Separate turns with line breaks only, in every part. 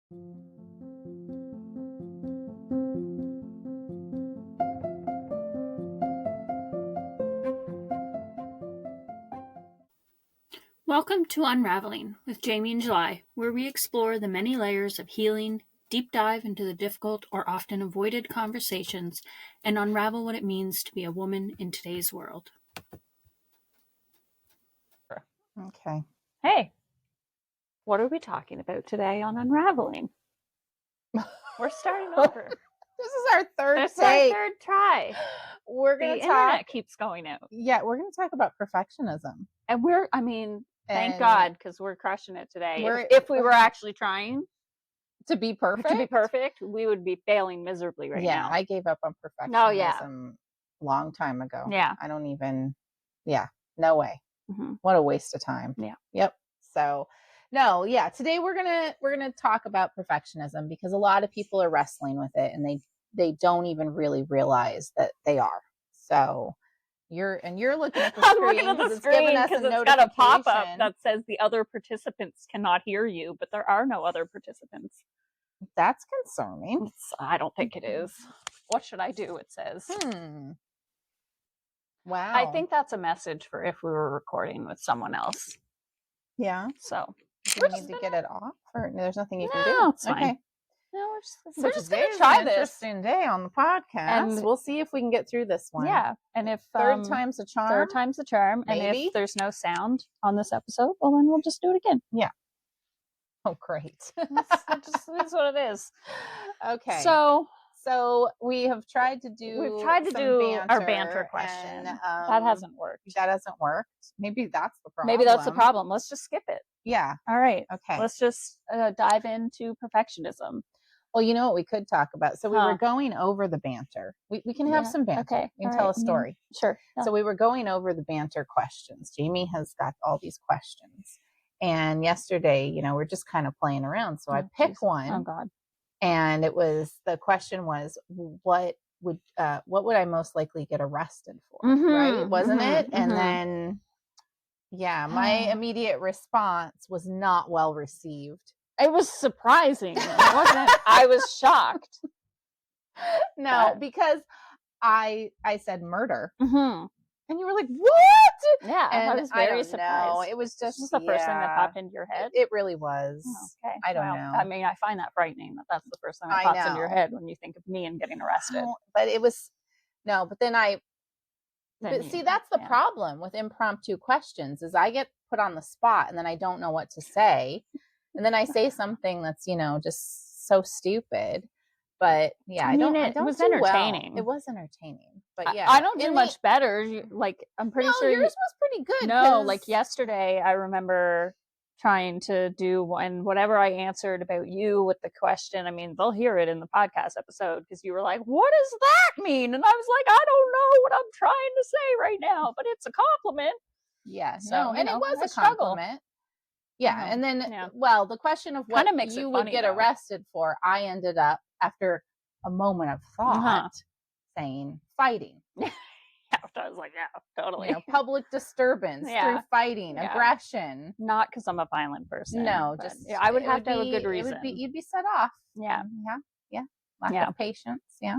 Welcome to Unraveling with Jamie and July, where we explore the many layers of healing, deep dive into the difficult or often avoided conversations, and unravel what it means to be a woman in today's world.
Okay.
Hey, what are we talking about today on Unraveling? We're starting over.
This is our third
This is
take.
our third try.
We're
The
going to
internet
talk.
keeps going out.
Yeah, we're going to talk about perfectionism.
And thank
And
God, because we're crushing it today.
We're-
If we were actually trying
to be perfect.
we would be failing miserably right now.
Yeah, I gave up on perfectionism
Oh, yeah.
long time ago.
Yeah.
I don't even, no way.
Mm-hmm.
What a waste of time.
Yeah.
Yep. So, no, yeah. Today we're gonna talk about perfectionism because a lot of people are wrestling with it and they don't even really realize that they are. So you're looking at the
I'm
screen
looking at the
because
screen because it's got a pop-up
notification.
that says the other participants cannot hear you, but there are no other participants.
That's concerning.
I don't think it is. What should I do? It says.
Wow.
I think that's a message for if we were recording with someone else.
Yeah.
So
Do you need to get it off, or there's nothing you can do?
No, it's fine.
Okay.
No, we're just
Today's
gonna try
an
this.
interesting day on the podcast,
And
we'll see if we can get through this one.
Yeah, and if
third time's a charm.
third time's the charm,
Maybe.
and if there's no sound on this episode, well, then we'll just do it again.
Yeah. Oh, great.
That's what it is.
Okay. So we have tried to do
our banter question.
And,
that hasn't worked.
That hasn't worked. Maybe that's the problem.
Maybe that's the problem. Let's just skip it.
Yeah.
All right.
Okay.
Let's just dive into perfectionism.
Well, you know what we could talk about? So we were going over the banter. We can have some banter.
Okay.
We can tell a story.
Sure. Yeah.
So we were going over the banter questions. Jamie has got all these questions. And yesterday, we're just kind of playing around. So I picked one.
Oh, God.
And the question was, what would I most likely get arrested for?
Mm-hmm,
right? Wasn't it?
Mm-hmm.
And then, my immediate response was not well received.
It was surprising. It wasn't. I was shocked.
No, because I said murder.
Mm-hmm.
And you were like, what?
Yeah,
and
I was very surprised.
No, it was just
the first thing that popped into your head.
It really was.
Oh, okay.
I don't know.
I mean, I find that frightening that that's the first thing that pops into your head when you think of me and getting arrested.
No, but it was but then that's the problem with impromptu questions is I get put on the spot and then I don't know what to say. And then I say something that's, just so stupid. But yeah, I don't
it was entertaining.
Well. It was entertaining. But yeah.
I don't do much better. I'm pretty sure
yours was pretty good.
No, like yesterday I remember trying to do, and whatever I answered about you with the question, I mean, they'll hear it in the podcast episode because you were like, what does that mean? And I was like, I don't know what I'm trying to say right now, but it's a compliment.
Yeah.
So,
it was a compliment. Yeah. And then, the question of what you would get arrested for, I ended up, after a moment of thought, saying fighting.
I was like, yeah, totally.
Public disturbance through fighting, aggression.
Not because I'm a violent person.
No, just
I would have to have a good reason.
You'd be set off.
Yeah.
Yeah. Lack of patience. Yeah.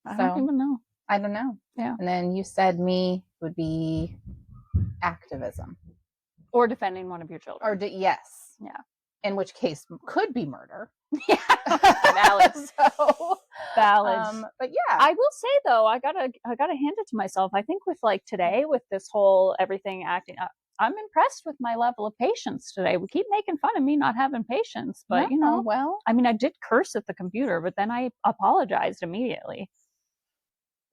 I don't even know.
I don't know.
Yeah.
And then you said me would be activism.
Or defending one of your children.
Or yes.
Yeah.
In which case could be murder.
Yeah. Valid. Valid.
But yeah.
I will say though, I gotta hand it to myself. I think with today, with this whole everything acting up, I'm impressed with my level of patience today. We keep making fun of me not having patience, but I mean, I did curse at the computer, but then I apologized immediately.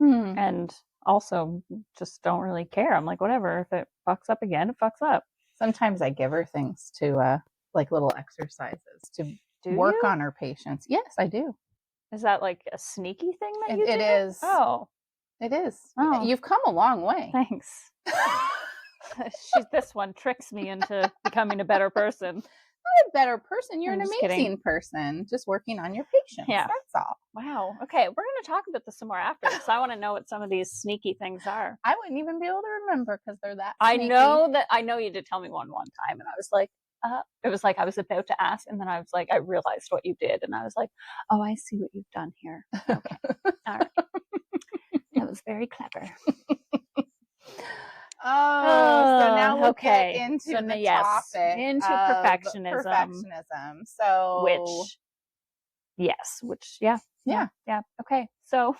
And also just don't really care. I'm like, whatever. If it fucks up again, it fucks up.
Sometimes I give her things to like little exercises to work on her patience. Yes, I do.
Is that like a sneaky thing that you do?
It is.
Oh.
It is.
Oh.
You've come a long way.
Thanks. This one tricks me into becoming a better person.
Not a better person. You're an amazing person. Just working on your patience.
Yeah.
That's all.
Wow. Okay. We're going to talk about this some more after because I want to know what some of these sneaky things are.
I wouldn't even be able to remember because they're that
I
sneaky.
know you did tell me one time and I was like, it was like I was about to ask, and then I was like, I realized what you did, and I was like, oh, I see what you've done here. Okay, all right, that was very clever.
So now we'll get
okay.
into
So
the
yes,
topic
into
of
perfectionism.
So,
Which yeah. Okay. So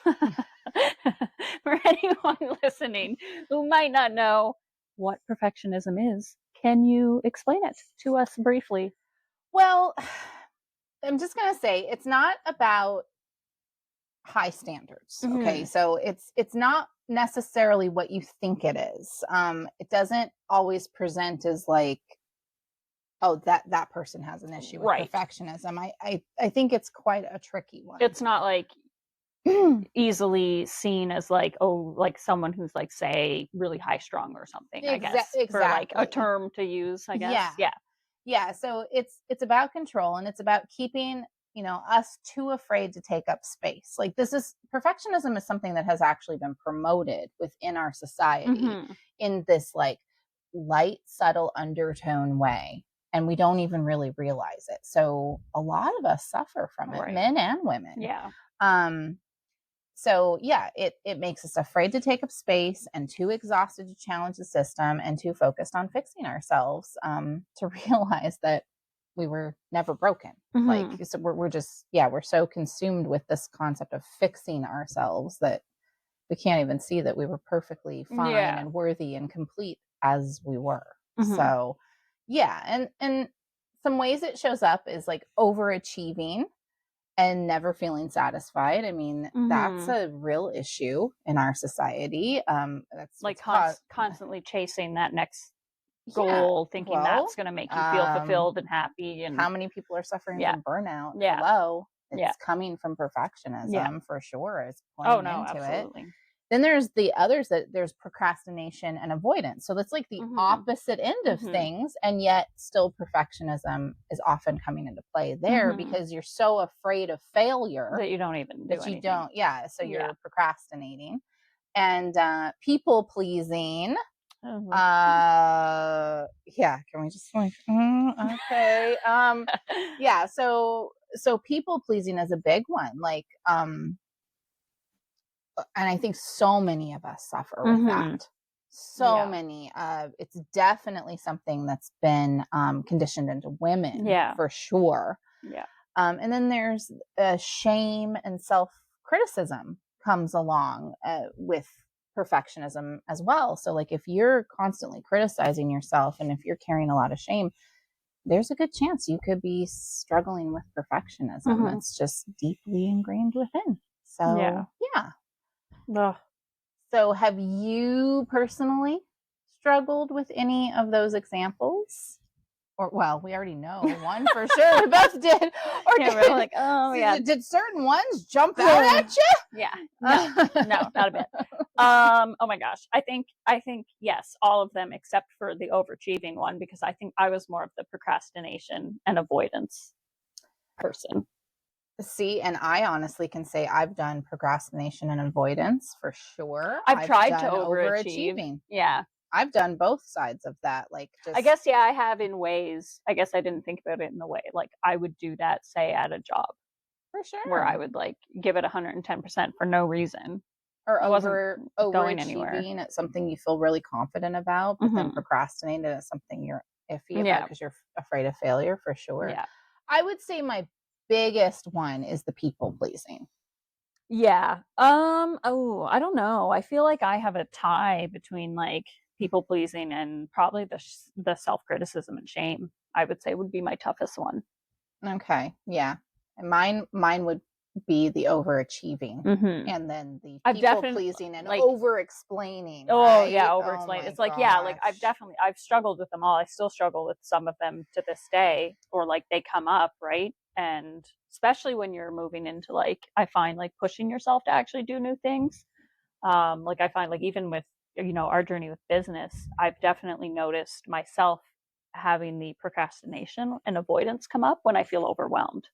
for anyone listening who might not know what perfectionism is, can you explain it to us briefly?
well, I'm just going to say it's not about high standards. Okay. So it's not necessarily what you think it is. It doesn't always present as like, oh, that person has an issue with perfectionism. I think it's quite a tricky one.
It's not like easily seen as like, oh, like someone who's like, say, really high strung or something, I guess, for like a term to use, I guess.
Yeah. So it's about control, and it's about keeping, us too afraid to take up space. Like perfectionism is something that has actually been promoted within our society in this like light, subtle undertone way. And we don't even really realize it. So a lot of us suffer from it, men and women.
Yeah.
So yeah, it makes us afraid to take up space and too exhausted to challenge the system and too focused on fixing ourselves to realize that we were never broken. Like, so we're just, we're so consumed with this concept of fixing ourselves that we can't even see that we were perfectly fine and worthy and complete as we were. So yeah. And some ways it shows up is like overachieving and never feeling satisfied. I mean, that's a real issue in our society. That's
like constantly chasing that next goal, thinking that's going to make you feel fulfilled and happy. And
how many people are suffering from burnout?
Yeah.
Hello. It's coming from perfectionism for sure. It's playing into
absolutely.
it. Then there's the others that there's procrastination and avoidance. So that's like the opposite end of things. And yet still perfectionism is often coming into play there because you're so afraid of failure
that you don't even do anything.
So you're procrastinating. And people pleasing. Can we just like okay. So people pleasing is a big one. Like and I think so many of us suffer with that. So many. It's definitely something that's been conditioned into women for sure.
Yeah.
And then there's shame and self-criticism comes along with perfectionism as well. So like if you're constantly criticizing yourself and if you're carrying a lot of shame, there's a good chance you could be struggling with perfectionism. That's just deeply ingrained within. So yeah.
Ugh.
So have you personally struggled with any of those examples? Or, well, we already know one for sure. We both did. Or
we're like, oh, yeah.
Did certain ones jump out at you?
Yeah. No, not a bit. Oh my gosh. I think yes, all of them except for the overachieving one, because I think I was more of the procrastination and avoidance person.
See, and I honestly can say I've done procrastination and avoidance for sure.
I've tried to overachieve. Yeah.
I've done both sides of that. Like,
I guess, I have in ways. I guess I didn't think about it in the way. Like, I would do that, say, at a job.
For sure.
Where I would, like, give it 110% for no reason.
Or overachieving at something you feel really confident about, but then procrastinating at something you're iffy about because you're afraid of failure, for sure.
Yeah.
I would say my biggest one is the people pleasing.
Yeah. I don't know. I feel like I have a tie between like people pleasing and probably the self-criticism and shame, I would say would be my toughest one.
Okay. Yeah. And mine would be the overachieving and then the people pleasing and like, over-explaining.
Oh, yeah, over-explaining. It's like, like I've struggled with them all. I still struggle with some of them to this day, or like they come up, right? And especially when you're moving into like, I find like pushing yourself to actually do new things. Like I find like even with, our journey with business, I've definitely noticed myself having the procrastination and avoidance come up when I feel overwhelmed.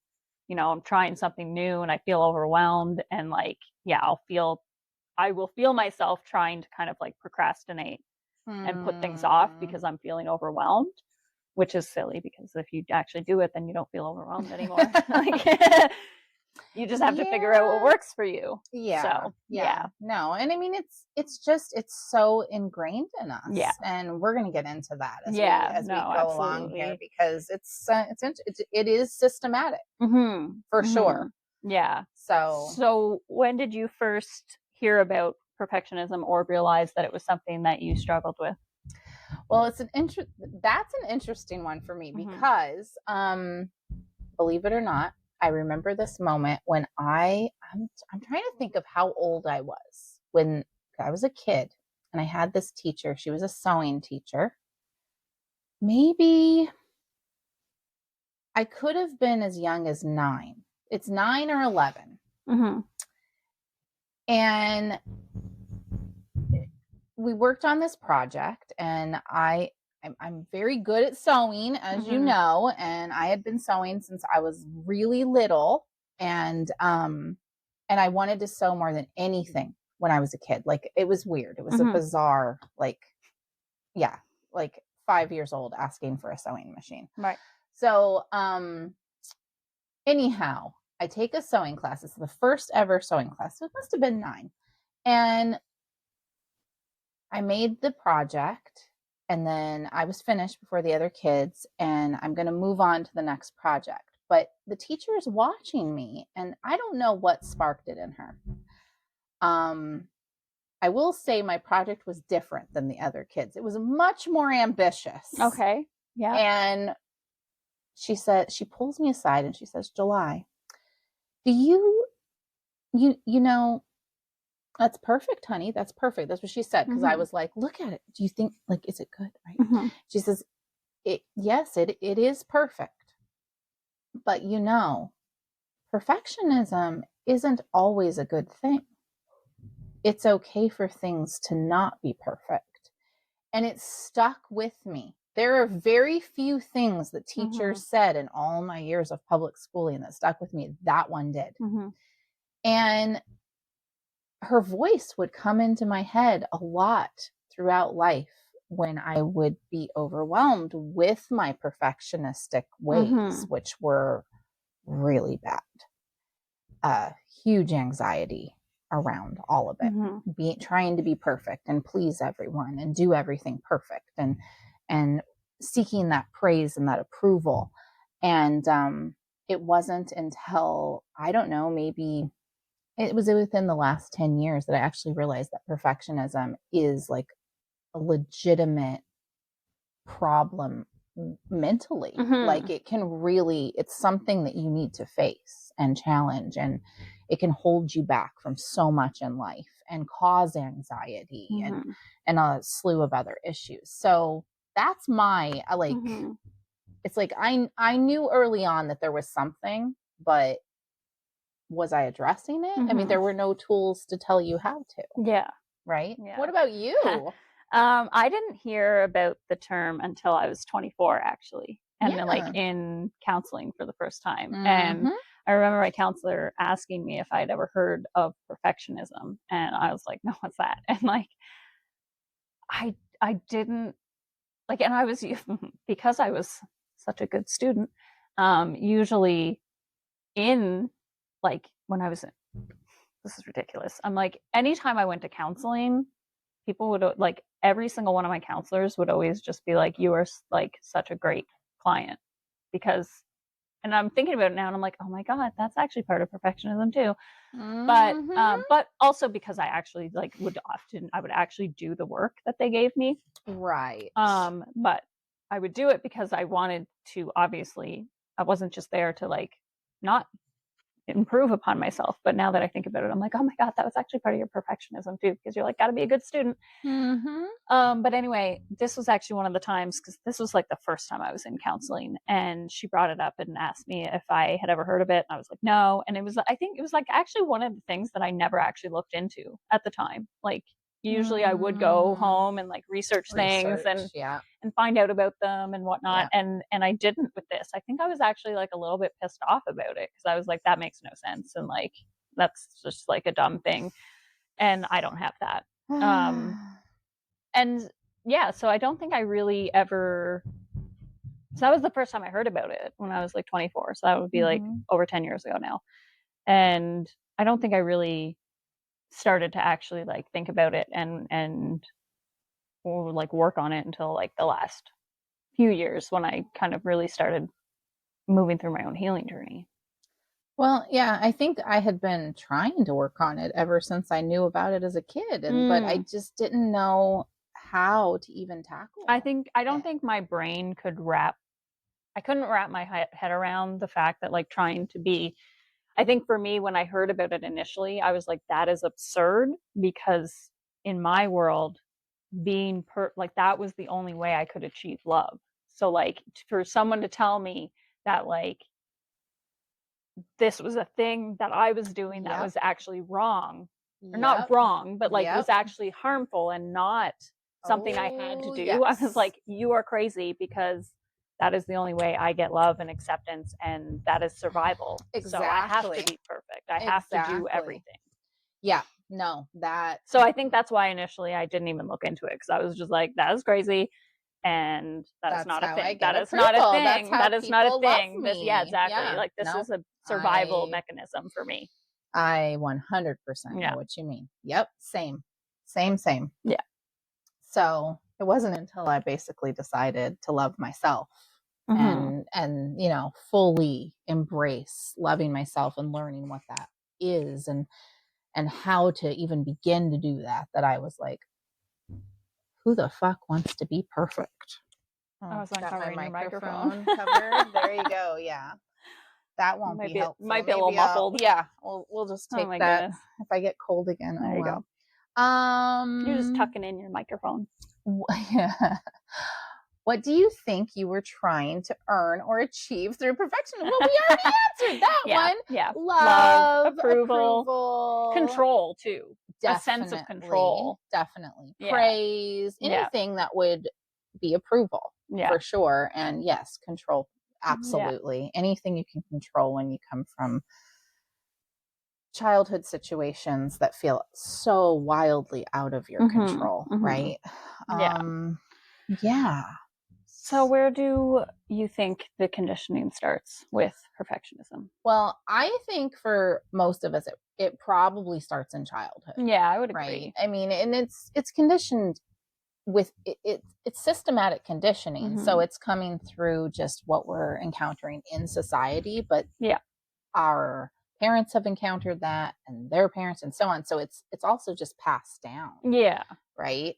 I'm trying something new and I feel overwhelmed and like, I will feel myself trying to kind of like procrastinate and put things off because I'm feeling overwhelmed, which is silly because if you actually do it, then you don't feel overwhelmed anymore. Like, you just have to figure out what works for you.
Yeah.
So, yeah.
No. And I mean, it's so ingrained in us.
Yeah.
And we're going to get into that as we go
absolutely.
along here, because it is systematic for sure.
Yeah.
So
when did you first hear about perfectionism or realize that it was something that you struggled with?
Well, that's an interesting one for me, because believe it or not, I remember this moment when I'm trying to think of how old I was when I was a kid, and I had this teacher. She was a sewing teacher. Maybe I could have been as young as 9. It's 9 or 11. And we worked on this project, and I'm very good at sewing, as you know, and I had been sewing since I was really little, and I wanted to sew more than anything when I was a kid. Like, it was weird. It was a bizarre, like 5 years old asking for a sewing machine.
Right.
So, anyhow, I take a sewing class. It's the first ever sewing class. So it must have been 9. And I made the project, and then I was finished before the other kids, and I'm going to move on to the next project. But the teacher is watching me, and I don't know what sparked it in her. I will say my project was different than the other kids. It was much more ambitious.
Okay. Yeah.
And she pulls me aside and she says, July, do you know, that's perfect, honey. That's perfect. That's what she said. Because I was like, look at it. Do you think, like, is it good? Right. She says, yes, it is perfect. But perfectionism isn't always a good thing. It's okay for things to not be perfect. And it stuck with me. There are very few things that teachers said in all my years of public schooling that stuck with me. That one did. And her voice would come into my head a lot throughout life when I would be overwhelmed with my perfectionistic ways, which were really bad. Huge anxiety around all of it, trying to be perfect and please everyone and do everything perfect, and seeking that praise and that approval. And it wasn't until, I don't know, maybe it was within the last 10 years that I actually realized that perfectionism is like a legitimate problem mentally. Like, it can really, it's something that you need to face and challenge, and it can hold you back from so much in life and cause anxiety and a slew of other issues. So that's my, it's like, I knew early on that there was something, but was I addressing it? I mean, there were no tools to tell you how to.
Yeah.
Right?
Yeah.
What about you?
I didn't hear about the term until I was 24, actually. And then, like, in counseling for the first time. And I remember my counselor asking me if I'd ever heard of perfectionism. And I was like, no, what's that? And like, I didn't, like, and I was, because I was such a good student, usually in, like, when I was, this is ridiculous. I'm like, anytime I went to counseling, people would, like, every single one of my counselors would always just be like, you are like such a great client. Because, and I'm thinking about it now and I'm like, oh my God, that's actually part of perfectionism too. But also because I actually, like, I would actually do the work that they gave me.
Right.
But I would do it because I wanted to, obviously, I wasn't just there to, like, not improve upon myself. But now that I think about it, I'm like, oh my God, that was actually part of your perfectionism too, because you're like, got to be a good student. But anyway, this was actually one of the times, because this was like the first time I was in counseling, and she brought it up and asked me if I had ever heard of it. And I was like, no. And I think it was like actually one of the things that I never actually looked into at the time. Like, usually I would go home and like research things and find out about them and whatnot. And I didn't with this. I think I was actually like a little bit pissed off about it, because I was like, that makes no sense. And like, that's just like a dumb thing. And I don't have that. And yeah, so I don't think I really ever So that was the first time I heard about it when I was like 24. So that would be like over 10 years ago now. And I don't think I really started to actually like think about it and or like work on it until like the last few years when I kind of really started moving through my own healing journey.
Well, yeah, I think I had been trying to work on it ever since I knew about it as a kid, but I just didn't know how to even tackle it.
I don't think my brain couldn't wrap my head around the fact that like trying to be, I think for me, when I heard about it initially, I was like, that is absurd, because in my world, being like that was the only way I could achieve love. So like for someone to tell me that like this was a thing that I was doing that was actually wrong, or not wrong, but like was actually harmful and not something I had to do. I was like, you are crazy, because that is the only way I get love and acceptance, and that is survival.
Exactly.
So I have to be perfect. I have to do everything.
Yeah, no, that.
So I think that's why initially I didn't even look into it, because I was just like, that is crazy. And that's not a thing. That is not a thing. That is not a thing. Yeah, exactly. Yeah. Like this is a survival mechanism for me.
I 100% know what you mean. Yep. Same.
Yeah.
So it wasn't until I basically decided to love myself and fully embrace loving myself and learning what that is and how to even begin to do that I was like, who the fuck wants to be perfect?
I was uncovering your microphone.
Covered. There you go. Yeah. That won't be helpful.
Might be a little muffled.
Yeah. We'll just take that. Goodness. If I get cold again.
There you go. You're just tucking in your microphone.
Yeah. What do you think you were trying to earn or achieve through perfection? Well, we already answered that one.
Yeah.
Love,
approval, control too.
Definitely,
a sense of control.
Definitely. Praise, anything that would be approval for sure. And yes, control. Absolutely. Anything you can control when you come from childhood situations that feel so wildly out of your control, right? Yeah.
So where do you think the conditioning starts with perfectionism?
Well, I think for most of us, it probably starts in childhood.
Yeah, I would agree.
Right? I mean, and it's conditioned with it's systematic conditioning. So it's coming through just what we're encountering in society, but our parents have encountered that, and their parents, and so on. So it's also just passed down.
Yeah.
Right.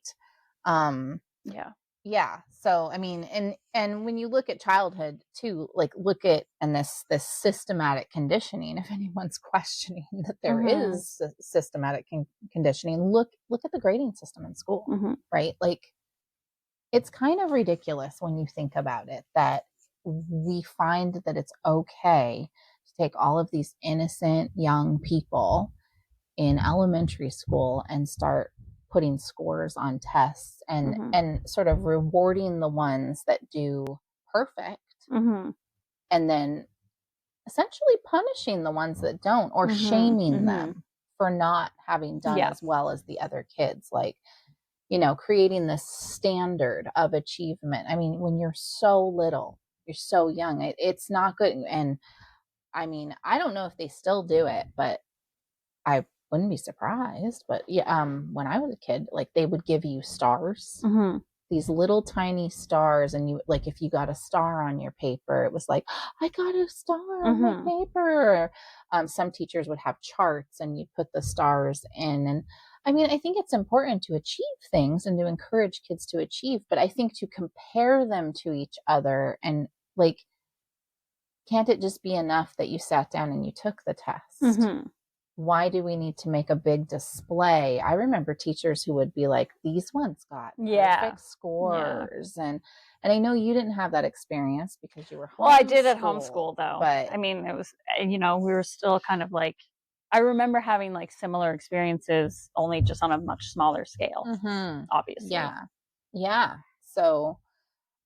Yeah. So, I mean, and when you look at childhood too, like look at, and this systematic conditioning, if anyone's questioning that there is systematic conditioning, look at the grading system in school, right? Like it's kind of ridiculous when you think about it, that we find that it's okay to take all of these innocent young people in elementary school and start putting scores on tests and sort of rewarding the ones that do perfect and then essentially punishing the ones that don't, or shaming them for not having done as well as the other kids. Like, creating this standard of achievement. I mean, when you're so little, you're so young, it's not good. And I mean, I don't know if they still do it, but I wouldn't be surprised. But yeah, when I was a kid, like they would give you stars, these little tiny stars, and you, like, if you got a star on your paper, it was like, I got a star on my paper. Some teachers would have charts, and you'd put the stars in. And I mean, I think it's important to achieve things and to encourage kids to achieve, but I think to compare them to each other, and like, can't it just be enough that you sat down and you took the test? Why do we need to make a big display? I remember teachers who would be like, these ones got perfect scores. And I know you didn't have that experience because you were homeschooled. Well,
I did at homeschool though. But I mean, it was, we were still kind of like, I remember having like similar experiences, only just on a much smaller scale, obviously.
Yeah. So,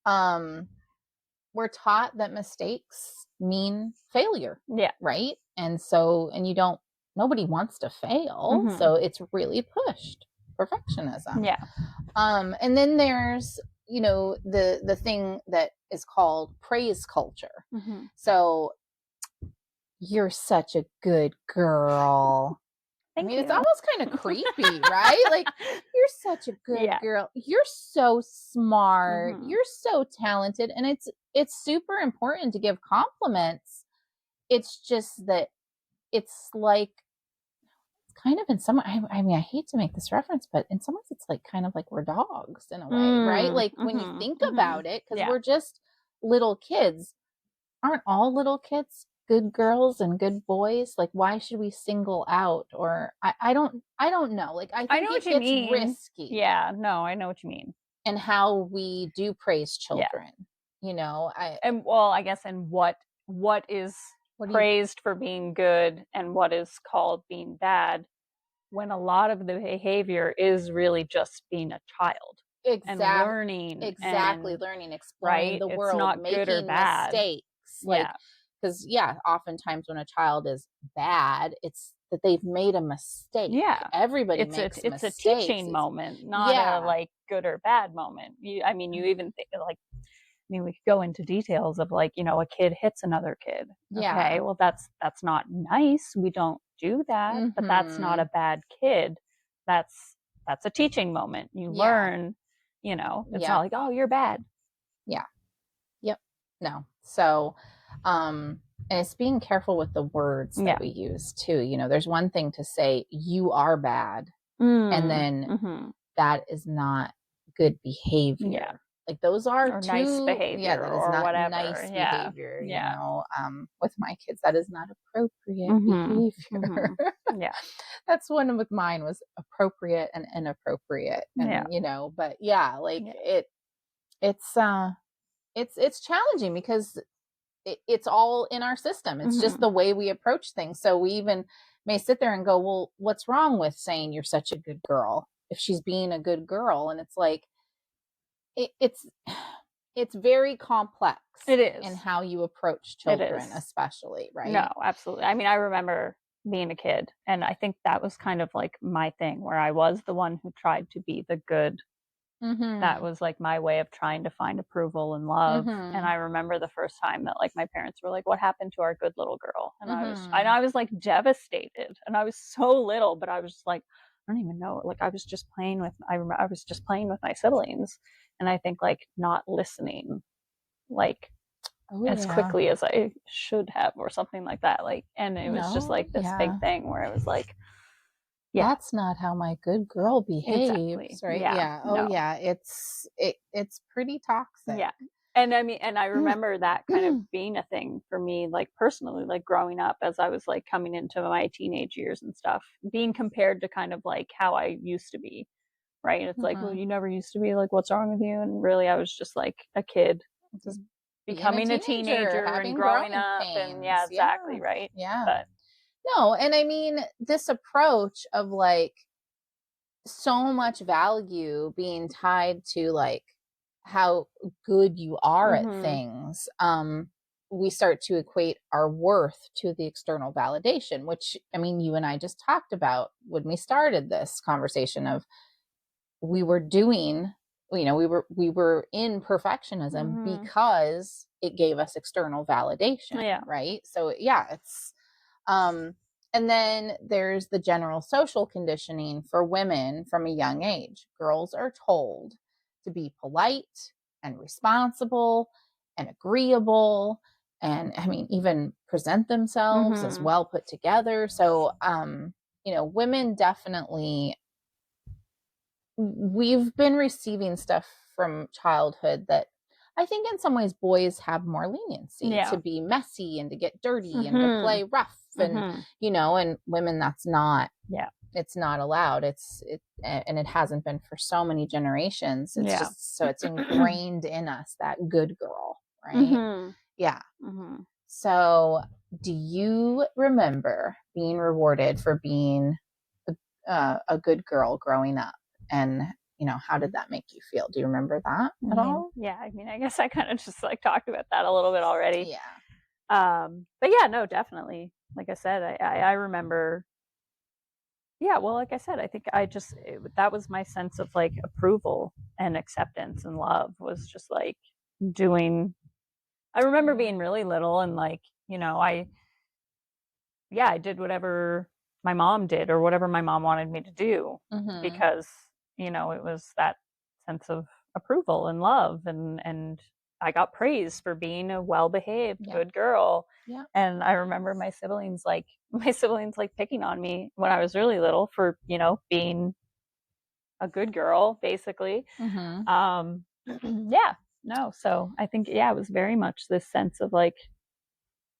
we're taught that mistakes mean failure.
Yeah.
Right. And so, and nobody wants to fail. So it's really pushed perfectionism.
Yeah.
And then there's the thing that is called praise culture.
Mm-hmm.
So you're such a good girl.
Thank you.
It's almost kind of creepy, right? Like, you're such a good girl. You're so smart. You're so talented. And it's super important to give compliments. It's just that it's like, kind of in some, I mean, I hate to make this reference, but in some ways it's like kind of like we're dogs in a way, right? Like when you think about it, because we're just little kids. Aren't all little kids good girls and good boys? Like, why should we single out? Or I don't know. Like, I think it gets risky.
Yeah, no, I know what you mean.
And how we do praise children.
I guess, and what is praised for being good and what is called being bad, when a lot of the behavior is really just being a child. And learning.
Exactly. Learning, exploring the world,
not
making
good or bad.
mistakes. Like, because oftentimes when a child is bad, it's that they've made a mistake.
Yeah.
Everybody makes mistakes.
It's a teaching moment, not a like good or bad moment. You even think like, we could go into details of like, a kid hits another kid.
Yeah.
Okay, well that's not nice. We don't do that, but that's not a bad kid. That's a teaching moment. You learn, it's not like, oh, you're bad.
Yeah. Yep. No. So, and it's being careful with the words that we use too. There's one thing to say you are bad, and then that is not good behavior.
Yeah.
Like those are
or nice behavior.
Yeah, that is
or
not
whatever.
nice behavior. With my kids, that is not appropriate behavior.
Yeah.
That's one with mine was appropriate and inappropriate. And but it's challenging because it's all in our system. It's just the way we approach things. So we even may sit there and go, well, what's wrong with saying you're such a good girl if she's being a good girl? And it's like, it's very complex.
It is.
In how you approach children, especially, right?
No, absolutely. I mean, I remember being a kid, and I think that was kind of like my thing, where I was the one who tried to be the good. That was like my way of trying to find approval and love. And I remember the first time that like my parents were like, what happened to our good little girl? And I was like devastated, and I was so little, but I was just like, I don't even know. Like I was just playing with my siblings, and I think like not listening like as quickly as I should have, or something like that. Like, and it was just like this big thing where it was like,
that's not how my good girl behaves. Exactly. Right? Yeah. Oh yeah. It's pretty toxic.
Yeah. And I mean, and I remember that kind of being a thing for me, like personally, like growing up as I was like coming into my teenage years and stuff, being compared to kind of like how I used to be. Right. And it's like, well, you never used to be, like, what's wrong with you? And really, I was just like a kid, just becoming a teenager and growing up. Pains. And exactly. Right.
Yeah. But no. And I mean, this approach of like so much value being tied to like how good you are at things, we start to equate our worth to the external validation, which, I mean, you and I just talked about when we started this conversation of we were doing, we were in perfectionism because it gave us external validation, right? So it's, and then there's the general social conditioning for women from a young age. Girls are told to be polite and responsible and agreeable, and I mean, even present themselves as well put together. So, women definitely, we've been receiving stuff from childhood that I think in some ways boys have more leniency to be messy and to get dirty and to play rough and, and women, that's not, it's not allowed. And it hasn't been for so many generations. It's just, so it's ingrained in us, that good girl, right? Yeah. So do you remember being rewarded for being a good girl growing up? And, how did that make you feel? Do you remember that at all?
Yeah. I mean, I guess I kind of just like talked about that a little bit already.
Yeah.
But yeah, no, definitely. Like I said, I remember Yeah, well, like I said, I think that was my sense of like approval and acceptance and love, was just like doing. I remember being really little and like, I did whatever my mom did or whatever my mom wanted me to do, because, it was that sense of approval and love, and I got praised for being a well-behaved good girl.
Yeah.
And I remember my siblings like picking on me when I was really little for, being a good girl, basically. Yeah, no, so I think, it was very much this sense of like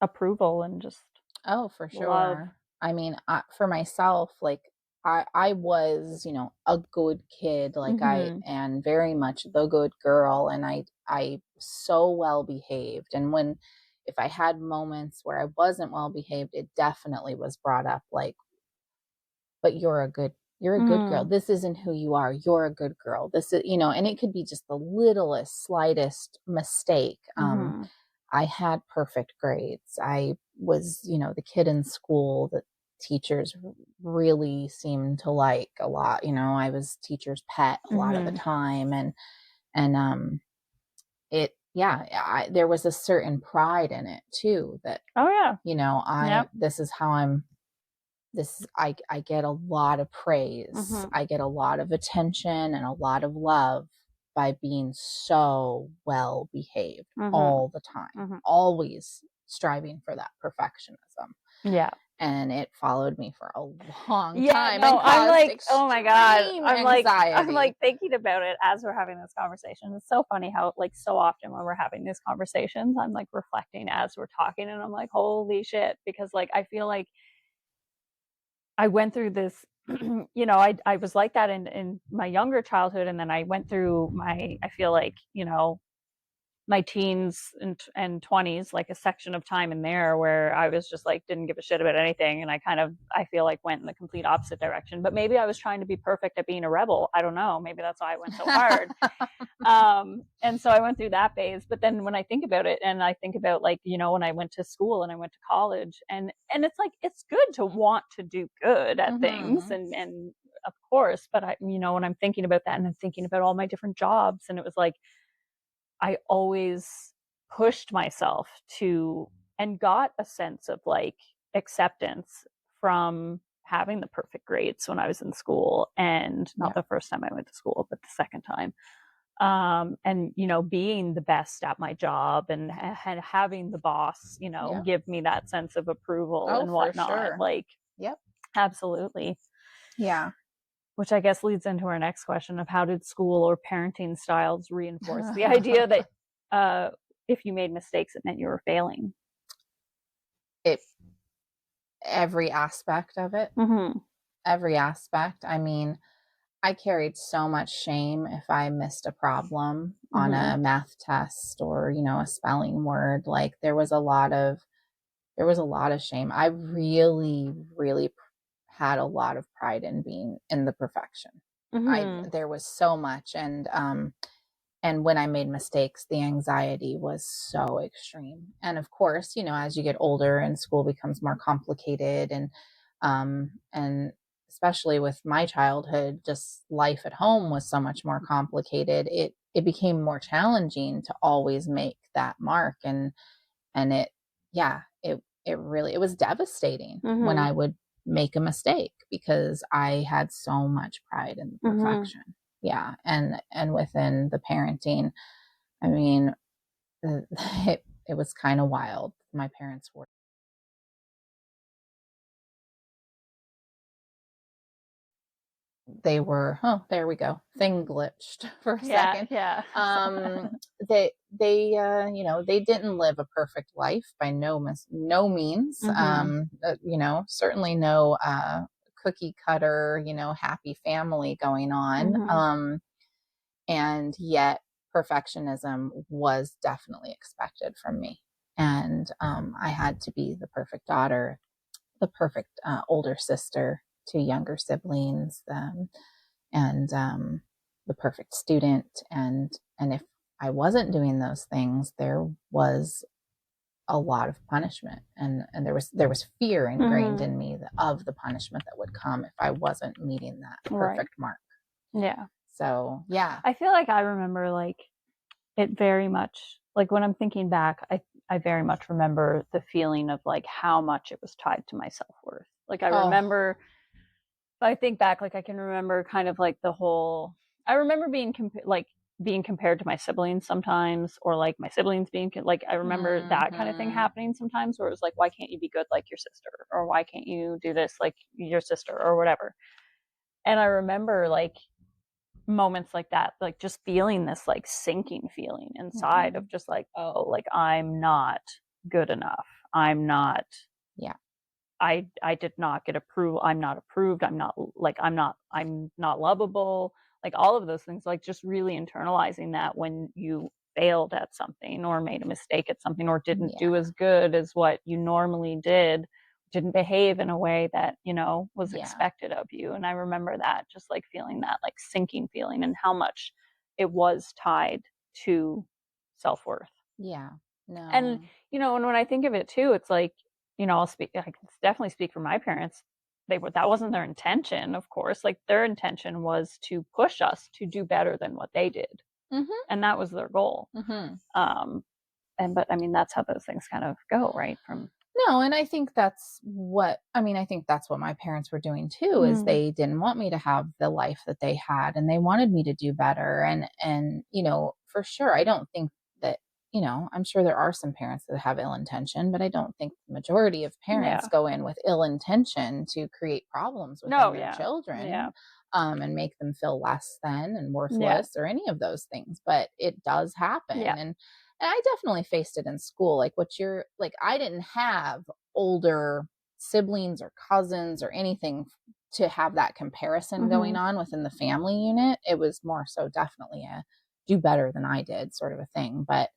approval and just
Oh, for
love.
sure. I mean, for myself, like I was, a good kid, like and very much the good girl, and I so well behaved. And if I had moments where I wasn't well behaved, it definitely was brought up, like, but you're a good girl. This isn't who you are. You're a good girl. This is, and it could be just the littlest, slightest mistake. I had perfect grades. I was, the kid in school that teachers really seemed to like a lot. I was teacher's pet a lot of the time. And there was a certain pride in it too, that,
Oh yeah.
this is how I get a lot of praise. I get a lot of attention and a lot of love by being so well behaved all the time, always striving for that perfectionism.
Yeah.
And it followed me for a long time
No,
and caused
I'm like, oh my God.
anxiety.
I'm like thinking about it as we're having this conversation. It's so funny how like so often when we're having these conversations, I'm like reflecting as we're talking, and I'm like, holy shit. Because like I feel like I went through this, I was like that in my younger childhood, and then I went through I feel like, my teens and 20s, like a section of time in there where I was just like didn't give a shit about anything, and I feel like went in the complete opposite direction. But maybe I was trying to be perfect at being a rebel. I don't know. Maybe that's why I went so hard. And so I went through that phase. But then when I think about it, and I think about like, when I went to school and I went to college, and it's like it's good to want to do good at things, and of course, but when I'm thinking about that and I'm thinking about all my different jobs, and it was like I always pushed myself to, and got a sense of like acceptance from having the perfect grades when I was in school, and not the first time I went to school, but the second time. And being the best at my job, and having the boss, give me that sense of approval and whatnot.
Sure.
Like,
yep,
absolutely.
Yeah.
Which I guess leads into our next question of how did school or parenting styles reinforce the idea that if you made mistakes, it meant you were failing?
Every aspect of it. Every aspect. I mean, I carried so much shame if I missed a problem on a math test or, a spelling word. Like there was a lot of shame. I really, really had a lot of pride in being in the perfection. There was so much. And when I made mistakes, the anxiety was so extreme. And of course, as you get older and school becomes more complicated, and especially with my childhood, just life at home was so much more complicated. It became more challenging to always make that mark. And it was devastating when I would make a mistake, because I had so much pride in the perfection. Yeah. And within the parenting, I mean, it was kind of wild. My parents were. They were, oh, there we go. Thing glitched for a second.
Yeah.
They they didn't live a perfect life by no means. Certainly no cookie cutter, happy family going on. And yet perfectionism was definitely expected from me. And I had to be the perfect daughter, the perfect older sister, two younger siblings, and the perfect student. And if I wasn't doing those things, there was a lot of punishment, and there was fear ingrained in me of the punishment that would come if I wasn't meeting that perfect mark.
Yeah.
So yeah,
I feel like I remember like it very much, like when I'm thinking back, I very much remember the feeling of like how much it was tied to my self-worth. Like I remember, I think back, like I can remember kind of like the whole, I remember being compared to my siblings sometimes, or like my siblings being like, I remember that kind of thing happening sometimes, where it was like, why can't you be good like your sister, or why can't you do this like your sister, or whatever. And I remember like moments like that, like just feeling this like sinking feeling inside of just like, oh, like I'm not good enough, I'm not, I did not get approved, I'm not approved, I'm not lovable, like all of those things, like just really internalizing that when you failed at something or made a mistake at something or didn't do as good as what you normally didn't behave in a way that, you know, was expected of you. And I remember that, just like feeling that like sinking feeling, and how much it was tied to self-worth.
Yeah. No.
And, you know, and when I think of it too, it's like, you know, I can definitely speak for my parents. That wasn't their intention, of course. Like their intention was to push us to do better than what they did. And that was their goal. But I mean, that's how those things kind of go, right?
No, and I think that's what my parents were doing too, is they didn't want me to have the life that they had, and they wanted me to do better. And, you know, for sure, I don't think that, you know, I'm sure there are some parents that have ill intention, but I don't think the majority of parents go in with ill intention to create problems within their children, and make them feel less than and worthless or any of those things. But it does happen. And I definitely faced it in school. Like I didn't have older siblings or cousins or anything to have that comparison going on within the family unit. It was more so definitely a do better than I did sort of a thing. But,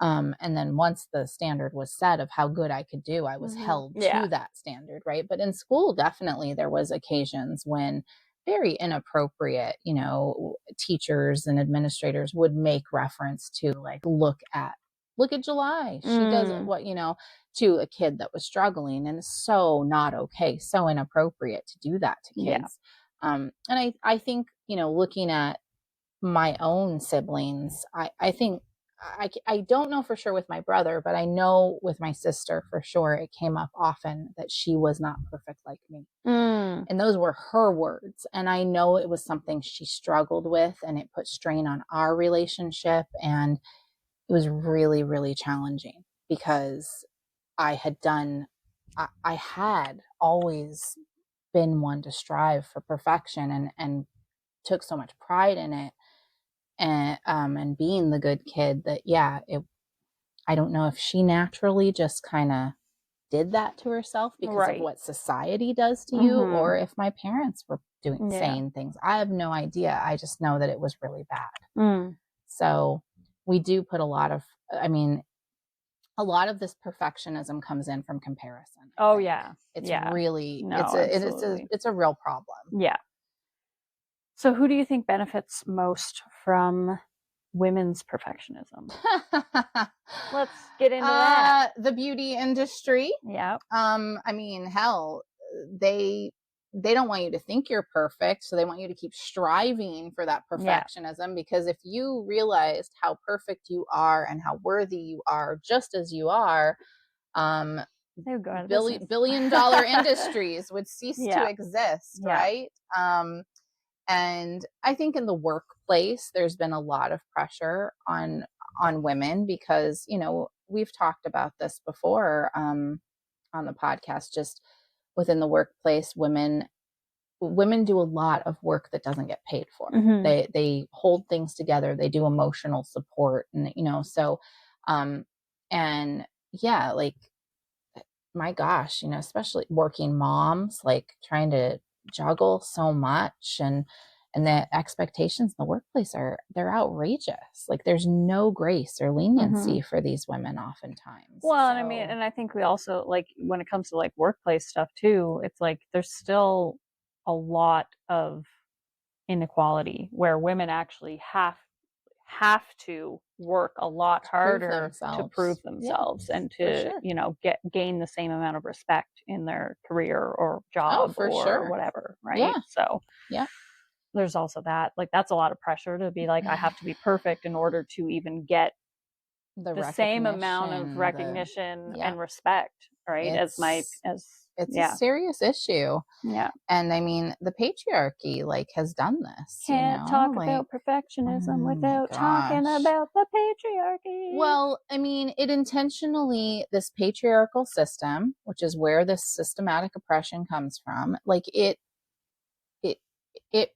and then once the standard was set of how good I could do, I was held to that standard. Right. But in school, definitely there was occasions when very inappropriate, you know, teachers and administrators would make reference to like, look at July. She does what, you know, to a kid that was struggling, and it's so not okay, so inappropriate to do that to kids. And I think, you know, looking at my own siblings, I think I don't know for sure with my brother, but I know with my sister for sure it came up often that she was not perfect like me. And those were her words. And I know it was something she struggled with, and it put strain on our relationship. And it was really, really challenging because I had always been one to strive for perfection, and took so much pride in it. And being the good kid that, I don't know if she naturally just kind of did that to herself because of what society does to you, or if my parents were saying things. I have no idea. I just know that it was really bad. So we do put a lot of this perfectionism comes in from comparison. It's really, it's a real problem.
So who do you think benefits most from women's perfectionism? Let's get into that.
The beauty industry. I mean, hell, they don't want you to think you're perfect, so they want you to keep striving for that perfectionism, because if you realized how perfect you are and how worthy you are just as you are, billion-dollar industries would cease to exist, right? And I think in the workplace, there's been a lot of pressure on women because, you know, we've talked about this before on the podcast. Just within the workplace, women do a lot of work that doesn't get paid for. They hold things together. They do emotional support, and you know, so and yeah, like, my gosh, you know, especially working moms, like trying to juggle so much, and the expectations in the workplace they're outrageous. Like there's no grace or leniency for these women oftentimes.
Well, and I mean, and I think we also, like, when it comes to like workplace stuff too, it's like there's still a lot of inequality where women actually have to work a lot harder to prove
Yeah,
themselves and
for
to,
sure.
you know, gain the same amount of respect in their career or
Oh,
job
for
or
sure.
whatever, right?
Yeah.
So
Yeah.
there's also that. Like, that's a lot of pressure to be like, I have to be perfect in order to even get
The
the same amount of
recognition,
recognition
yeah,
and respect, right?
it's a
Yeah.
serious issue.
Yeah.
And I mean, the patriarchy like has done this,
Can't talk
like,
about perfectionism
oh my
without talking
gosh.
about the patriarchy.
Well, I mean, it intentionally, this patriarchal system, which is where this systematic oppression comes from, like it it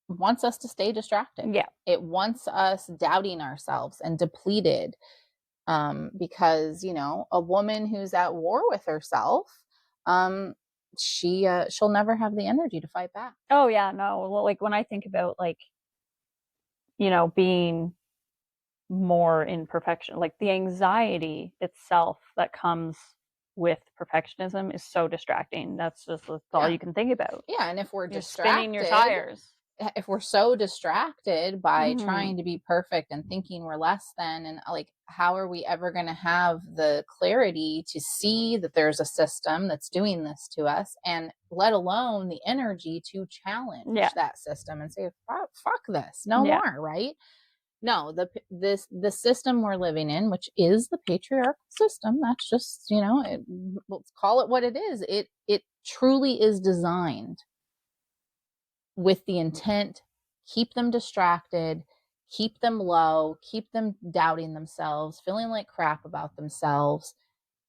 wants us to stay distracted.
Yeah.
It wants us doubting ourselves and depleted, because, you know, a woman who's at war with herself, she'll never have the energy to fight back.
Oh yeah, no. Well, like when I think about like, you know, being more in perfection, like the anxiety itself that comes with perfectionism is so distracting. That's all
Yeah.
you can think about.
Yeah, and if we're
You're
distracted,
spinning your tires.
if we're so distracted by
Mhm.
trying to be perfect and thinking we're less than, and like, how are we ever going to have the clarity to see that there's a system that's doing this to us, and let alone the energy to challenge
Yeah.
that system and say, fuck this, no
Yeah.
more, right? No, the system we're living in, which is the patriarchal system, that's just, you know, let's call it what it is. It truly is designed with the intent, keep them distracted, keep them low, keep them doubting themselves, feeling like crap about themselves,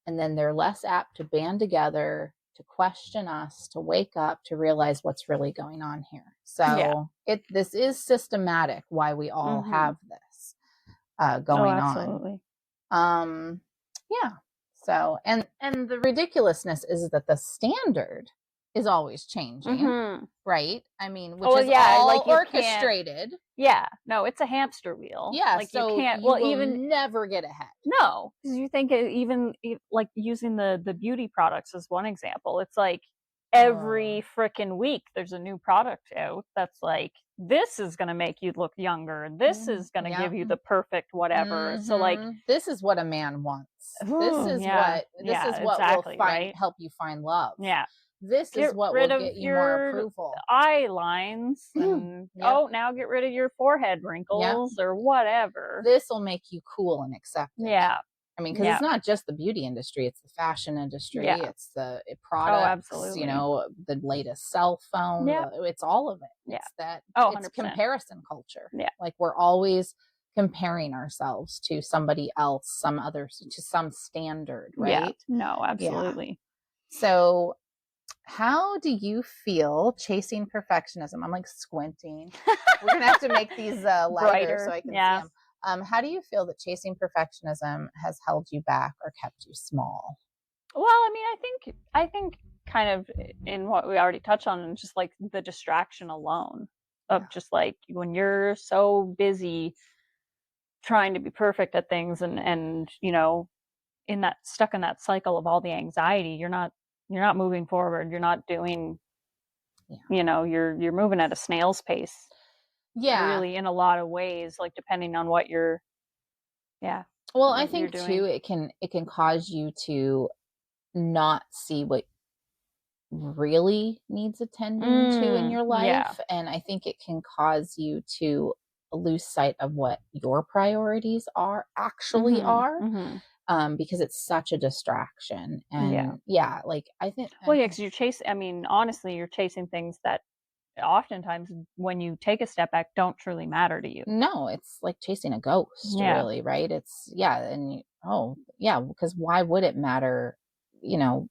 and then they're less apt to band together, to question us, to wake up, to realize what's really going on here. So this is systematic why we all have this going
absolutely.
on. Yeah. So, and the ridiculousness is that the standard is always changing, right? I mean, which is all
like
orchestrated.
Yeah, no, it's a hamster wheel.
Yeah,
like
so
you can't.
you
Well,
will
even
never get ahead.
no, because you think even like using the beauty products as one example. It's like every freaking week there's a new product out that's like, this is going to make you look younger, this is going to give you the perfect whatever. So like,
this is what a man wants.
This is
what
exactly,
will
right?
help you find love.
Yeah.
This is what will get you more approval.
Eye lines and now get rid of your forehead wrinkles or whatever.
This will make you cool and accepted.
Yeah.
I mean, because it's not just the beauty industry, it's the fashion industry, it's the products,
absolutely.
you know, the latest cell phone, it's all of it. It's that, it's
100%.
comparison culture.
Yeah.
Like we're always comparing ourselves to somebody else, to some standard, right?
Yeah. No, absolutely.
Yeah. So how do you feel chasing perfectionism? I'm like squinting. We're going to have to make these lighter
brighter,
so I can see them. How do you feel that chasing perfectionism has held you back or kept you small?
Well, I mean, I think kind of in what we already touched on, just like the distraction alone of just like when you're so busy trying to be perfect at things and you know, stuck in that cycle of all the anxiety, you're not moving forward, you're not doing, you know, you're moving at a snail's pace. Really, in a lot of ways, like depending on what you're
well, I think too it can cause you to not see what really needs attending to in your life, and I think it can cause you to lose sight of what your priorities actually are. Because it's such a distraction. And like I think,
because you're chasing, I mean, honestly, you're chasing things that oftentimes when you take a step back don't truly matter to you.
No, it's like chasing a ghost, really, right? It's and because why would it matter, you know,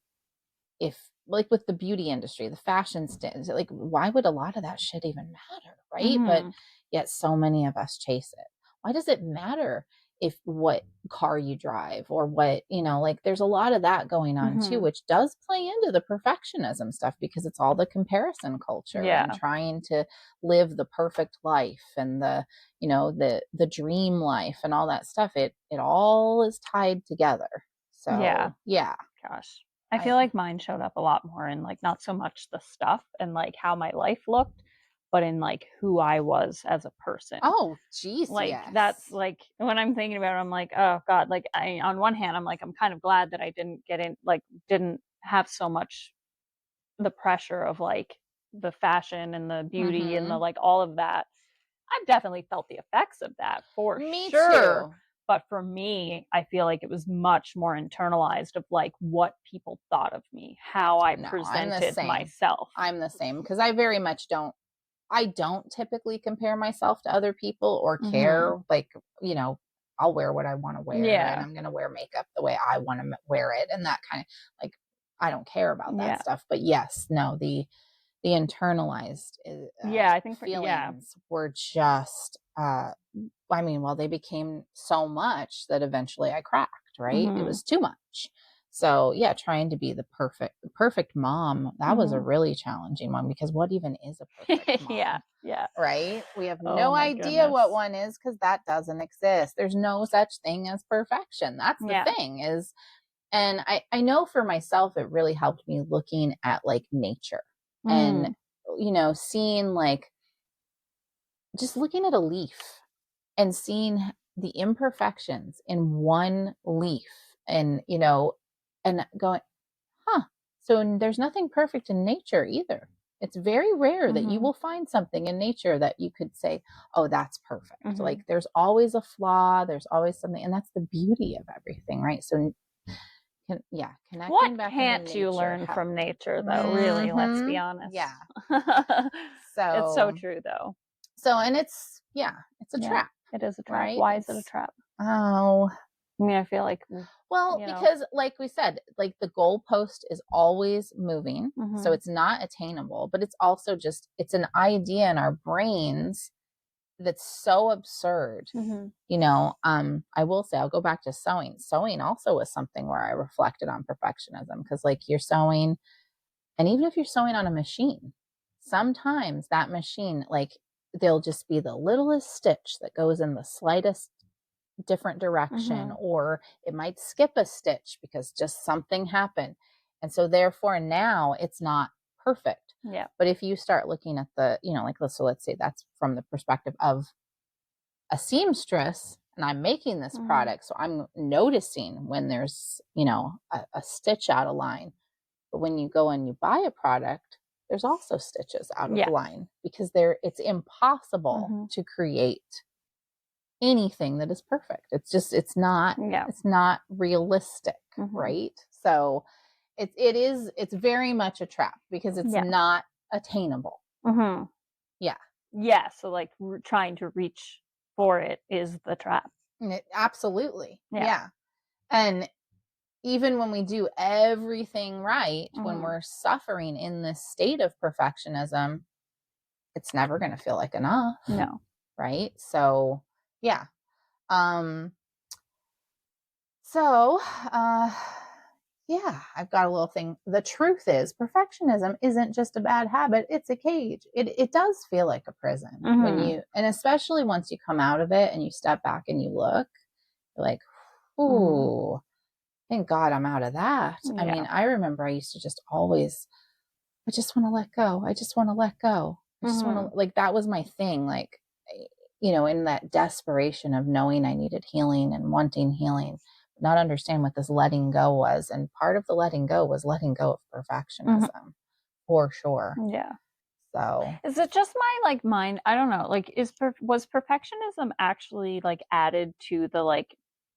if like with the beauty industry, the fashion stands, like why would a lot of that shit even matter, right? But yet so many of us chase it. Why does it matter if what car you drive or what, you know, like there's a lot of that going on too, which does play into the perfectionism stuff because it's all the comparison culture and trying to live the perfect life and the, you know, the dream life and all that stuff. It all is tied together. So
gosh, I feel like mine showed up a lot more in like not so much the stuff and like how my life looked, but in like who I was as a person.
Oh, geez,
like
yes.
That's like when I'm thinking about it, I'm like, oh God, like on one hand, I'm like, I'm kind of glad that I didn't have so much the pressure of like the fashion and the beauty and the like all of that. I've definitely felt the effects of that for
Me
sure.
too.
But for me, I feel like it was much more internalized of like what people thought of me, how I presented myself.
I'm the same because I very much I don't typically compare myself to other people or care. Like, you know, I'll wear what I want to wear and I'm going to wear makeup the way I want to wear it. And that kind of like, I don't care about that stuff. But yes, no, the internalized
I think
feelings were just, I mean, well, they became so much that eventually I cracked, right? It was too much. So yeah, trying to be the perfect mom, that was a really challenging one because what even is a perfect mom?
yeah.
Right? We have no idea what one is because that doesn't exist. There's no such thing as perfection. That's the thing is, and I know for myself, it really helped me looking at like nature and, you know, seeing like, just looking at a leaf and seeing the imperfections in one leaf and, you know, and going, so there's nothing perfect in nature either. It's very rare that you will find something in nature that you could say, oh, that's perfect. Like there's always a flaw, there's always something, and that's the beauty of everything, right? So connecting
what
back
can't you learn from nature though? Really, let's be honest.
Yeah.
So it's so true though.
So, and it's a trap.
It is a trap.
Right?
Why is it a trap?
Oh,
I mean, I feel like,
well, because like we said, like the goalpost is always moving. So it's not attainable, but it's also just, it's an idea in our brains that's so absurd. You know, I will say, I'll go back to sewing. Sewing also was something where I reflected on perfectionism because like you're sewing, and even if you're sewing on a machine, sometimes that machine, like there'll just be the littlest stitch that goes in the slightest different direction, or it might skip a stitch because just something happened. And so therefore now it's not perfect.
Yeah.
But if you start looking at the, you know, like, so let's say that's from the perspective of a seamstress and I'm making this product. So I'm noticing when there's, you know, a stitch out of line. But when you go and you buy a product, there's also stitches out of line because it's impossible to create anything that is perfect. It's just, it's not realistic. Right. So it's very much a trap because it's not attainable. Yeah.
Yeah. So like trying to reach for it is the trap.
Absolutely. Yeah. And even when we do everything right, when we're suffering in this state of perfectionism, it's never going to feel like enough.
No.
Right. So yeah. So, yeah, I've got a little thing. The truth is, perfectionism isn't just a bad habit, it's a cage. It does feel like a prison when and especially once you come out of it and you step back and you look, you're like, ooh, thank God I'm out of that. I mean, I remember I used to just always, I just want to let go. I just want to let go. I just want to, like, that was my thing. Like, you know, in that desperation of knowing I needed healing and wanting healing, not understand what this letting go was. And part of the letting go was letting go of perfectionism for sure.
Yeah.
So
is it just my like mind? I don't know. Like, was perfectionism actually like added to the like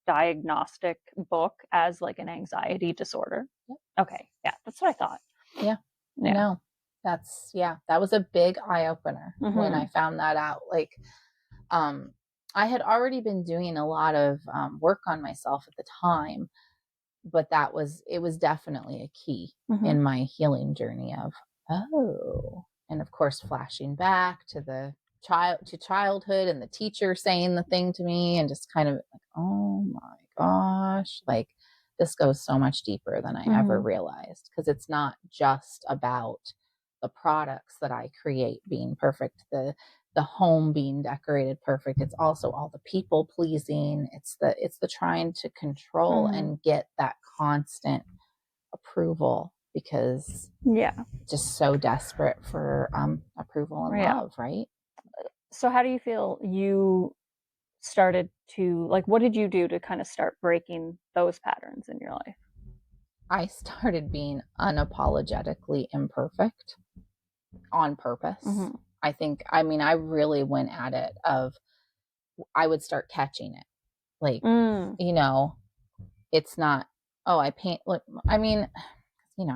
diagnostic book as like an anxiety disorder?
Yep.
Okay. Yeah. That's what I thought.
Yeah. No, that was a big eye opener when I found that out. Like, I had already been doing a lot of work on myself at the time, but it was definitely a key in my healing journey of, and of course, flashing back to childhood and the teacher saying the thing to me and just kind of like, oh my gosh, like this goes so much deeper than I ever realized because it's not just about the products that I create being perfect, the home being decorated perfect. It's also all the people pleasing. It's the trying to control and get that constant approval because just so desperate for approval and love, right?
So how do you feel you started to, like, what did you do to kind of start breaking those patterns in your life?
I started being unapologetically imperfect on purpose.
Mm-hmm.
I really went at it I would start catching it. Like, it's not, oh, I paint, look, I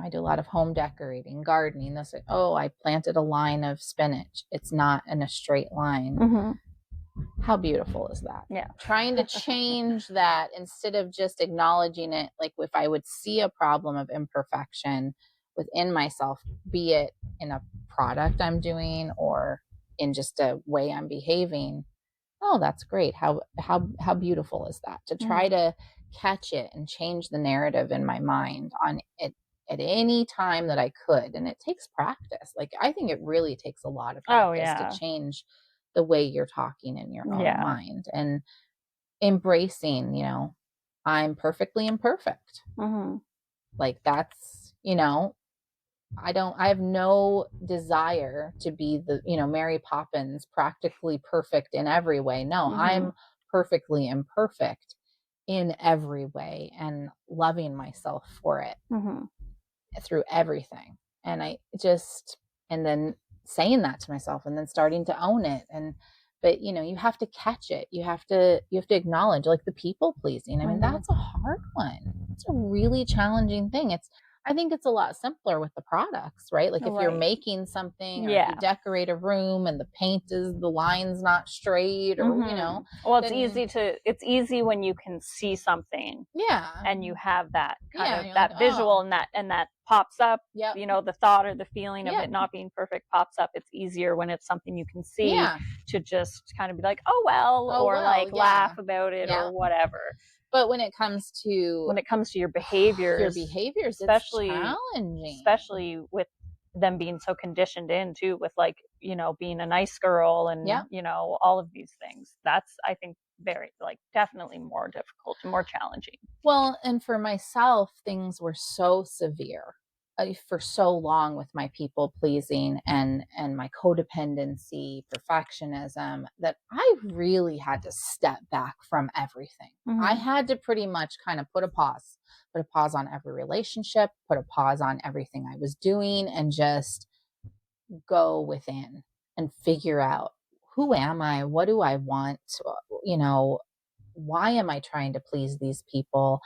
do a lot of home decorating, gardening. I planted a line of spinach. It's not in a straight line.
Mm-hmm.
How beautiful is that?
Yeah.
Trying to change that instead of just acknowledging it. Like if I would see a problem of imperfection within myself, be it in a product I'm doing or in just a way I'm behaving, oh, that's great. How beautiful is that? To try to catch it and change the narrative in my mind on it at any time that I could. And it takes practice. Like I think it really takes a lot of practice to change the way you're talking in your own mind and embracing, I'm perfectly imperfect. Like that's, I have no desire to be the, Mary Poppins, practically perfect in every way. No, I'm perfectly imperfect in every way and loving myself for it through everything. And and then saying that to myself and then starting to own it. But you have to catch it. You have to acknowledge, like, the people pleasing. I mean, that's a hard one. It's a really challenging thing. I think it's a lot simpler with the products, right? Like if you're making something or if you decorate a room and the paint is the line's not straight or,
Well, it's easy when you can see something.
Yeah.
And you have that kind of that like, visual and that pops up, the thought or the feeling of it not being perfect pops up. It's easier when it's something you can see to just kind of be like, oh, well, or like laugh about it or whatever.
But when it comes to
your behaviors,
especially, it's challenging.
Especially with them being so conditioned in too, with like, being a nice girl and, all of these things. That's, I think, very, like, definitely more difficult and more challenging.
Well, and for myself, things were so severe for so long with my people pleasing and my codependency, perfectionism, that I really had to step back from everything. I had to pretty much kind of put a pause on every relationship, put a pause on everything I was doing, and just go within and figure out, who am I? What do I want? Why am I trying to please these people?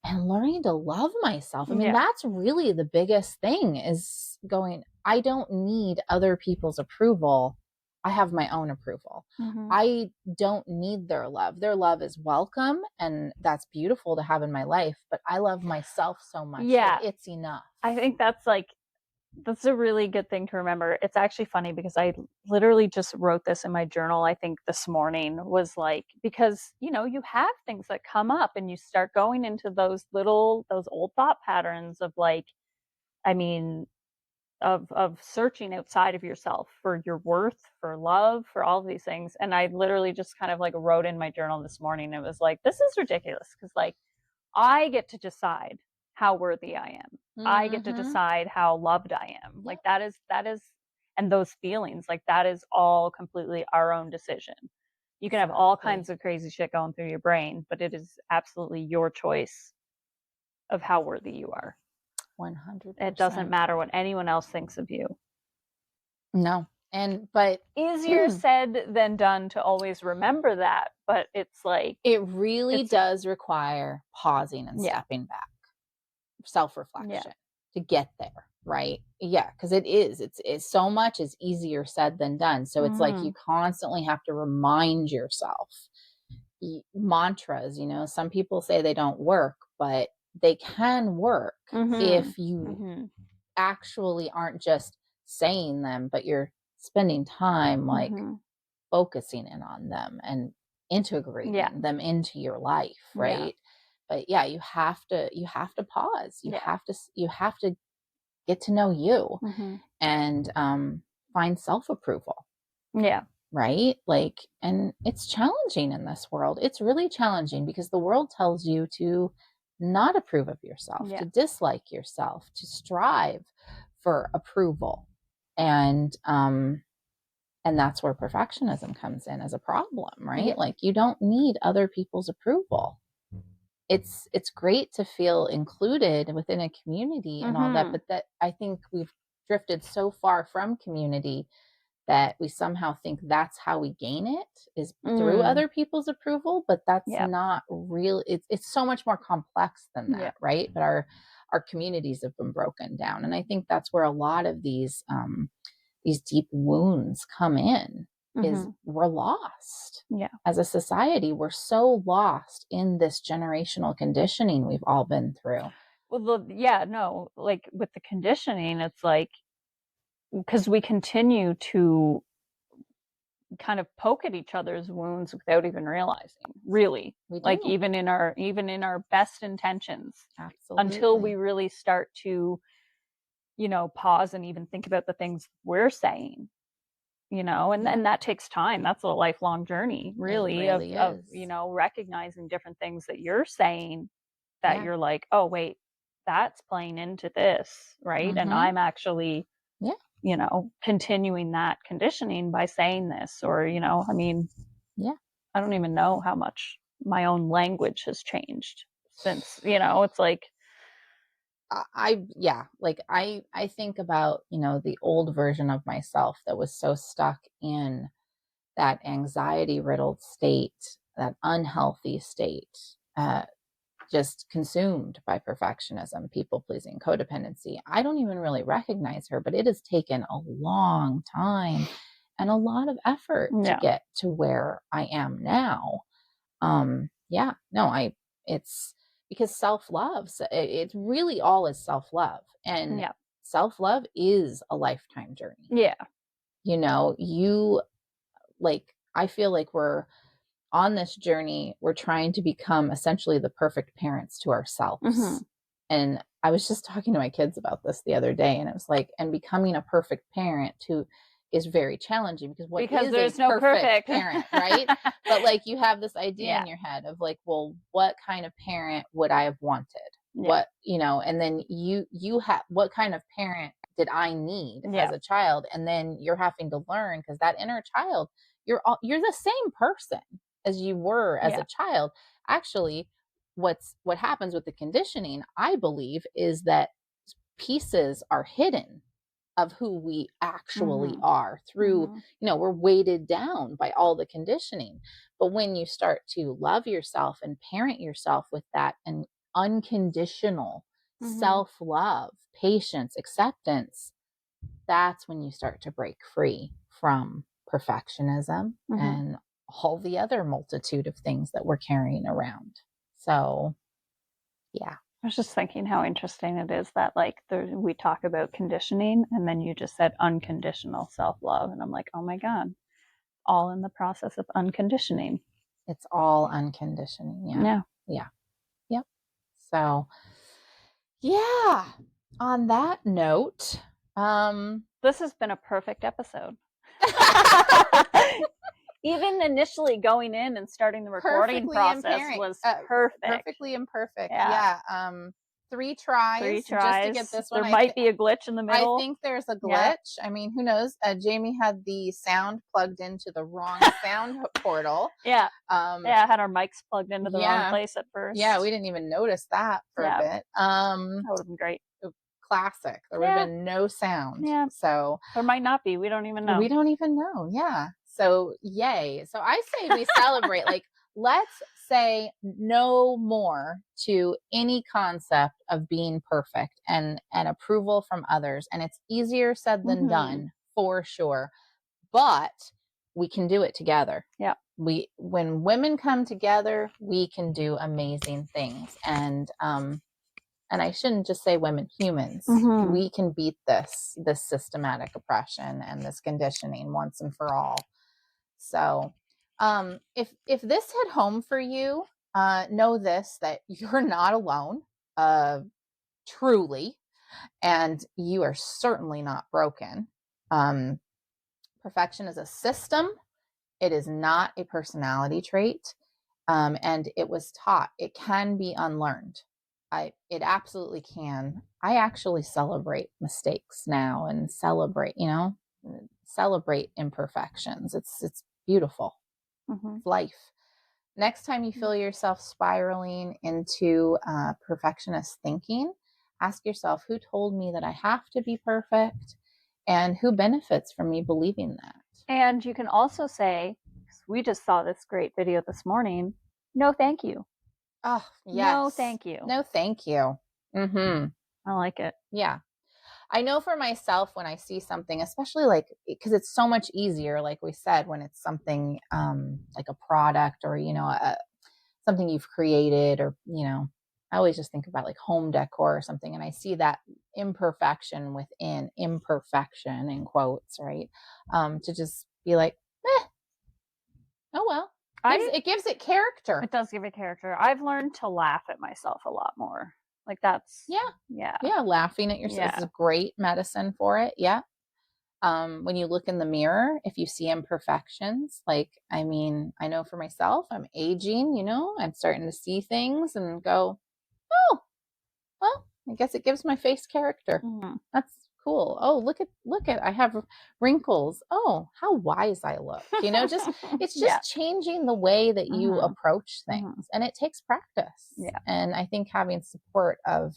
And learning to love myself. I mean, that's really the biggest thing, is going, I don't need other people's approval. I have my own approval. I don't need their love. Their love is welcome, and that's beautiful to have in my life, but I love myself so much that it's enough.
I think that's a really good thing to remember. It's actually funny because I literally just wrote this in my journal, I think this morning, was like, because, you have things that come up and you start going into those old thought patterns of like, I mean, of searching outside of yourself for your worth, for love, for all of these things. And I literally just kind of like wrote in my journal this morning. It was like, this is ridiculous, because like I get to decide how worthy I am. I get to decide how loved I am. Like that is, and those feelings, like that is all completely our own decision. You can have all kinds of crazy shit going through your brain, but it is absolutely your choice of how worthy you are.
100%.
It doesn't matter what anyone else thinks of you.
No. But
easier said than done to always remember that. But it's like,
it really does require pausing and stepping back, self-reflection to get there. Right. Yeah. Cause it's so much is easier said than done. So it's like, you constantly have to remind yourself. Mantras, some people say they don't work, but they can work if you actually aren't just saying them, but you're spending time like focusing in on them and integrating them into your life, right? But you have to pause. You have to get to know you and find self-approval. Right? Like, and it's challenging in this world. It's really challenging because the world tells you to not approve of yourself, to dislike yourself, to strive for approval. And that's where perfectionism comes in as a problem, right?
Yeah.
Like, you don't need other people's approval. It's great to feel included within a community and all that, but that, I think we've drifted so far from community that we somehow think that's how we gain it, is through other people's approval, but that's not real. It's so much more complex than that, right? But our communities have been broken down, and I think that's where a lot of these deep wounds come in. Is we're lost. As a society, we're so lost in this generational conditioning we've all been through.
Well, like with the conditioning, it's like, because we continue to kind of poke at each other's wounds without even realizing, really. Like, even in our best intentions.
Absolutely.
Until we really start to, pause and even think about the things we're saying. And that takes time. That's a lifelong journey, really, of recognizing different things that you're saying that you're like, oh wait, that's playing into this, right? And I'm actually continuing that conditioning by saying this, or I don't even know how much my own language has changed since, it's like,
I think about, the old version of myself that was so stuck in that anxiety riddled state, that unhealthy state, just consumed by perfectionism, people pleasing, codependency. I don't even really recognize her, but it has taken a long time and a lot of effort to get to where I am now. It's because self-love, it really all is self-love, and self-love is a lifetime journey. I feel like we're on this journey. We're trying to become essentially the perfect parents to ourselves. And I was just talking to my kids about this the other day, and it was like, and becoming a perfect parent is very challenging, because
there's
is
no perfect
parent, right? But like, you have this idea in your head of like, well, what kind of parent would I have wanted? What, and then you have, what kind of parent did I need as a child? And then you're having to learn, because that inner child, you're the same person as you were as a child. Actually, what happens with the conditioning, I believe, is that pieces are hidden of who we actually are through, we're weighted down by all the conditioning. But when you start to love yourself and parent yourself with that and unconditional self-love, patience, acceptance, that's when you start to break free from perfectionism and all the other multitude of things that we're carrying around. So, yeah.
I was just thinking how interesting it is that, like, we talk about conditioning, and then you just said unconditional self-love, and I'm like, oh my God, all in the process of unconditioning.
It's all unconditioning. Yeah. Yep. So, yeah. On that note,
this has been a perfect episode. Even initially going in and starting the recording process was perfect.
Perfectly imperfect. Yeah. 3 tries just to get this one.
There might be a glitch in the middle.
I think there's a glitch. I mean, who knows? Jamie had the sound plugged into the wrong sound portal.
I had our mics plugged into the wrong place at first.
Yeah, we didn't even notice that for a bit.
That would have been great.
Classic. There would have been no sound.
Yeah.
So
there might not be. We don't even know.
We don't even know. Yeah. So yay. So I say we celebrate. Like, let's say no more to any concept of being perfect and approval from others. And it's easier said than done, for sure. But we can do it together.
Yeah.
When women come together, we can do amazing things. And I shouldn't just say women, humans. We can beat this systematic oppression and this conditioning once and for all. So, if this hit home for you, know this, that you're not alone, truly, and you are certainly not broken. Perfection is a system. It is not a personality trait. And it was taught. It can be unlearned. It absolutely can. I actually celebrate mistakes now and celebrate imperfections. It's beautiful. It's life. Next time you feel yourself spiraling into perfectionist thinking, ask yourself, who told me that I have to be perfect, and who benefits from me believing that?
And you can also say, we just saw this great video this morning, no thank you.
Oh, yes.
No thank you.
No thank you. Mm-hmm.
I like it.
Yeah. I know for myself, when I see something, especially like, because it's so much easier, like we said, when it's something like a product or, something you've created, or, I always just think about like home decor or something, and I see that imperfection within imperfection, in quotes, right? To just be like, oh, well, it gives it character.
It does give it character. I've learned to laugh at myself a lot more. Like that's,
yeah, laughing at yourself is a great medicine for it. Yeah. When you look in the mirror, if you see imperfections, like, I know for myself, I'm aging, I'm starting to see things and go, oh, well, I guess it gives my face character. That's cool. Oh, look at, I have wrinkles. Oh, how wise I look. It's just changing the way that you approach things, and it takes practice.
Yeah.
And I think having support of,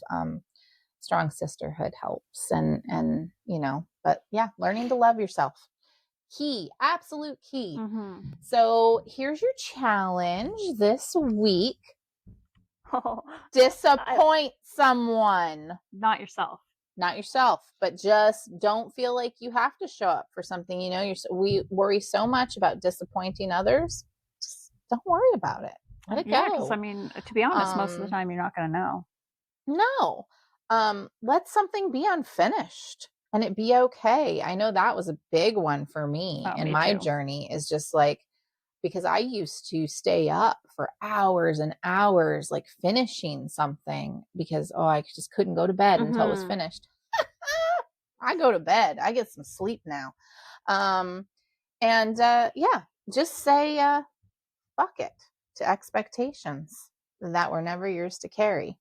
strong sisterhood helps, and but yeah, learning to love yourself, absolute key. So here's your challenge this week. Disappoint someone.
Not yourself,
but just don't feel like you have to show up for something. We worry so much about disappointing others. Just don't worry about it. Let it go.
Because to be honest, most of the time you're not going to know.
No. Let something be unfinished and it be okay. I know that was a big one for me in my journey, is just like, because I used to stay up for hours and hours, like finishing something, because, I just couldn't go to bed until it was finished. I go to bed. I get some sleep now. Just say, fuck it to expectations that were never yours to carry.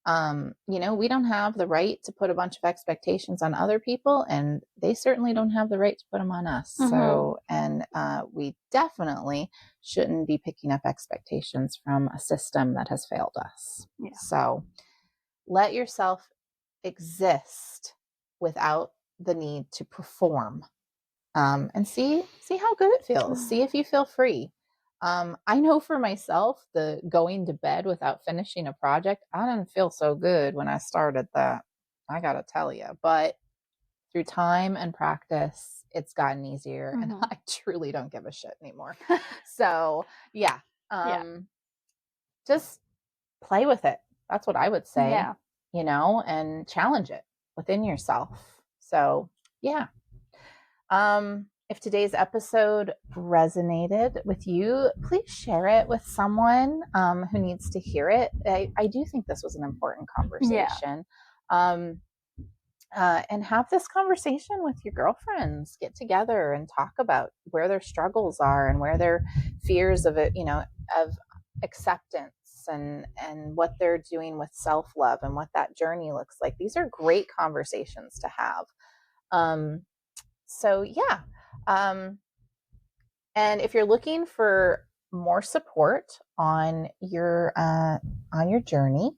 We don't have the right to put a bunch of expectations on other people, and they certainly don't have the right to put them on us. So, and we definitely shouldn't be picking up expectations from a system that has failed us. Yeah. So let yourself exist without the need to perform, and see how good it feels. See if you feel free. I know for myself, the going to bed without finishing a project, I didn't feel so good when I started that. I got to tell you, but through time and practice, it's gotten easier, and I truly don't give a shit anymore. So yeah, just play with it. That's what I would say, and challenge it within yourself. So yeah. If today's episode resonated with you, please share it with someone who needs to hear it. I do think this was an important conversation. And have this conversation with your girlfriends. Get together and talk about where their struggles are and where their fears of it, of acceptance, and what they're doing with self-love and what that journey looks like. These are great conversations to have. So yeah. And if you're looking for more support on your journey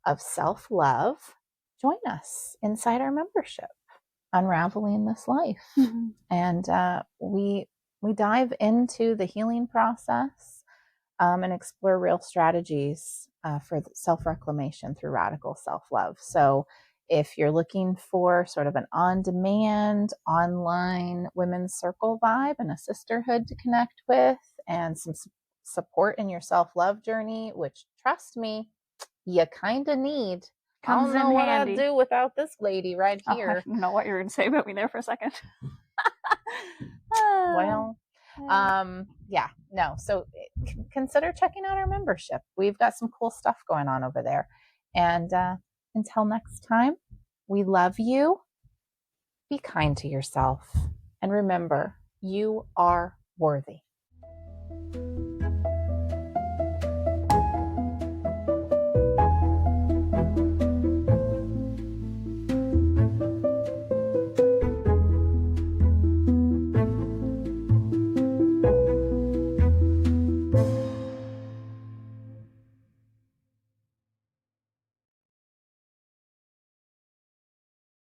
of self-love, join us inside our membership, Unraveling This Life. And we dive into the healing process, and explore real strategies for self-reclamation through radical self-love. So if you're looking for sort of an on-demand, online women's circle vibe and a sisterhood to connect with, and some support in your self-love journey, which, trust me, you kind of need. I don't know what I'd do without this lady right here.
I don't know what you were going to say about me there for a second.
Well, so consider checking out our membership. We've got some cool stuff going on over there. And until next time, we love you. Be kind to yourself. And remember, you are worthy.